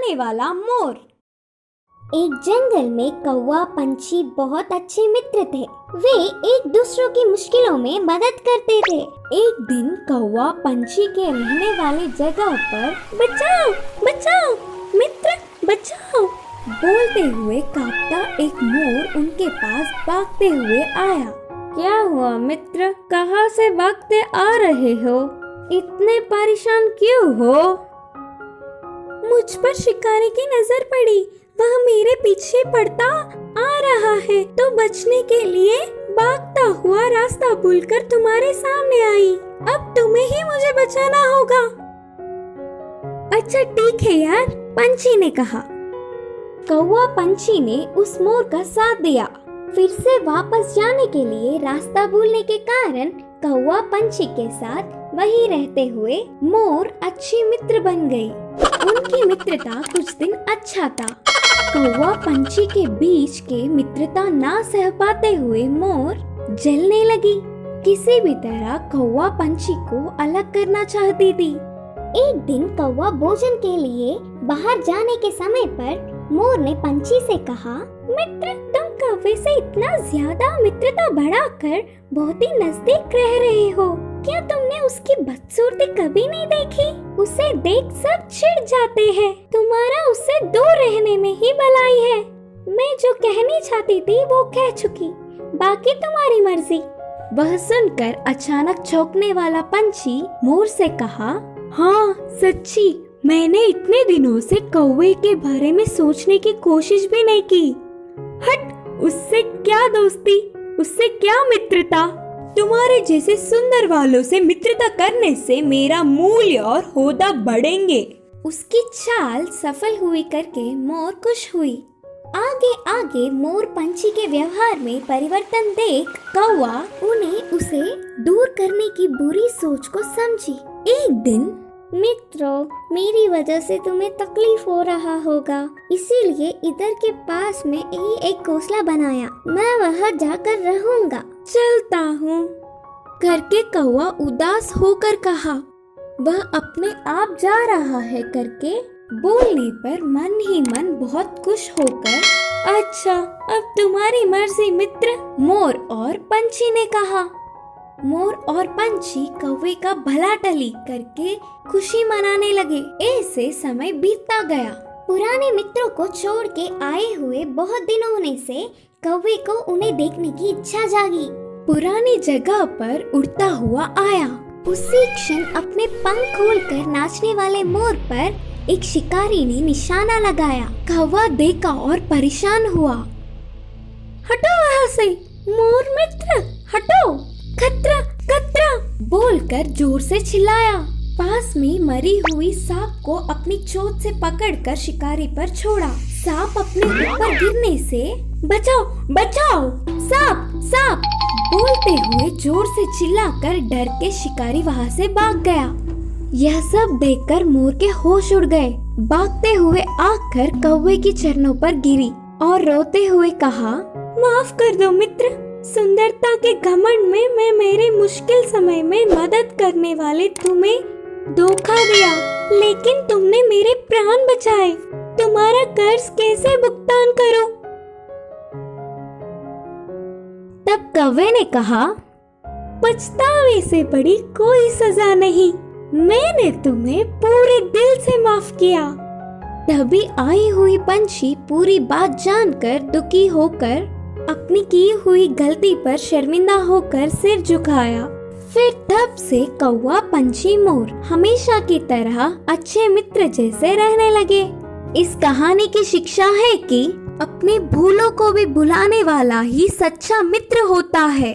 सिखाने वाला मोर। एक जंगल में कौवा पंछी बहुत अच्छे मित्र थे। वे एक दूसरों की मुश्किलों में मदद करते थे। एक दिन कौवा पंछी के रहने वाले जगह पर बचाओ बचाओ मित्र बचाओ बोलते हुए कांपता एक मोर उनके पास भागते हुए आया। क्या हुआ मित्र, कहाँ से भागते आ रहे हो? इतने परेशान क्यों हो? मुझ पर शिकारी की नजर पड़ी, वह मेरे पीछे पड़ता आ रहा है तो बचने के लिए भागता हुआ रास्ता भूलकर तुम्हारे सामने आई। अब तुम्हें ही मुझे बचाना होगा। अच्छा ठीक है यार, पंछी ने कहा। कौवा पंछी ने उस मोर का साथ दिया। फिर से वापस जाने के लिए रास्ता भूलने के कारण कौवा पंछी के साथ वहीं रहते हुए मोर अच्छी मित्र बन गई। उनकी मित्रता कुछ दिन अच्छा था। कौवा पंछी के बीच के मित्रता ना सह पाते हुए मोर जलने लगी। किसी भी तरह कौवा पंछी को अलग करना चाहती थी। एक दिन कौवा भोजन के लिए बाहर जाने के समय पर मोर ने पंछी से कहा, मित्र तुम कौवे से इतना ज्यादा मित्रता बढ़ाकर बहुत ही नजदीक रह रहे हो। क्या तुमने उसकी बदसूरती कभी नहीं देखी? उसे देख सब चिढ़ जाते हैं। तुम्हारा उससे दूर रहने में ही भलाई है। मैं जो कहनी चाहती थी वो कह चुकी, बाकी तुम्हारी मर्जी। वह सुनकर अचानक चौंकने वाला पंछी मोर से कहा, हाँ सच्ची, मैंने इतने दिनों से कौवे के बारे में सोचने की कोशिश भी नहीं की। हट, उससे क्या दोस्ती, उससे क्या मित्रता। तुम्हारे जैसे सुंदर वालों से मित्रता करने से मेरा मूल्य और होदा बढ़ेंगे। उसकी चाल सफल हुई करके मोर खुश हुई। आगे आगे मोर पंछी के व्यवहार में परिवर्तन देख कौवा उन्हें उसे दूर करने की बुरी सोच को समझी। एक दिन, मित्रों, मेरी वजह से तुम्हें तकलीफ हो रहा होगा, इसीलिए इधर के पास में ही एक घोंसला बनाया। मैं वहाँ जाकर रहूंगा। चलता हूँ करके कौवा उदास होकर कहा। वह अपने आप जा रहा है करके बोलने पर मन ही मन बहुत खुश होकर, अच्छा अब तुम्हारी मर्जी मित्र, मोर और पंछी ने कहा। मोर और पंछी कौवे का भला टली करके खुशी मनाने लगे। ऐसे समय बीतता गया। पुराने मित्रों को छोड़ के आए हुए बहुत दिन होने से कौवे को उन्हें देखने की इच्छा जागी। पुरानी जगह पर उड़ता हुआ आया। उसी क्षण अपने पंख खोलकर नाचने वाले मोर पर एक शिकारी ने निशाना लगाया। कौवा देखा और परेशान हुआ। हटो वहाँ से, मोर मित्र हटो, खतरा खतरा बोलकर जोर से चिल्लाया। पास में मरी हुई सांप को अपनी चोंच से पकड़कर शिकारी पर छोड़ा। सांप अपने ऊपर गिरने से, बचाओ बचाओ, सांप सांप बोलते हुए जोर से चिल्लाकर डर के शिकारी वहाँ से भाग गया। यह सब देखकर मोर के होश उड़ गए। भागते हुए आकर कौवे की चरणों पर गिरी और रोते हुए कहा, माफ कर दो मित्र, सुंदरता के घमंड में मैं मेरे मुश्किल समय में मदद करने वाले तुम्हें धोखा दिया, लेकिन तुमने मेरे प्राण बचाए। तुम्हारा कर्ज कैसे भुगतान करूं? तब कौवे ने कहा, पछतावे से बड़ी कोई सजा नहीं, मैंने तुम्हें पूरे दिल से माफ किया। तभी आई हुई पंछी पूरी बात जानकर दुखी होकर अपनी की हुई गलती पर शर्मिंदा होकर सिर झुकाया। फिर तब से कौवा पंछी मोर हमेशा की तरह अच्छे मित्र जैसे रहने लगे। इस कहानी की शिक्षा है कि अपने भूलों को भी भुलाने वाला ही सच्चा मित्र होता है।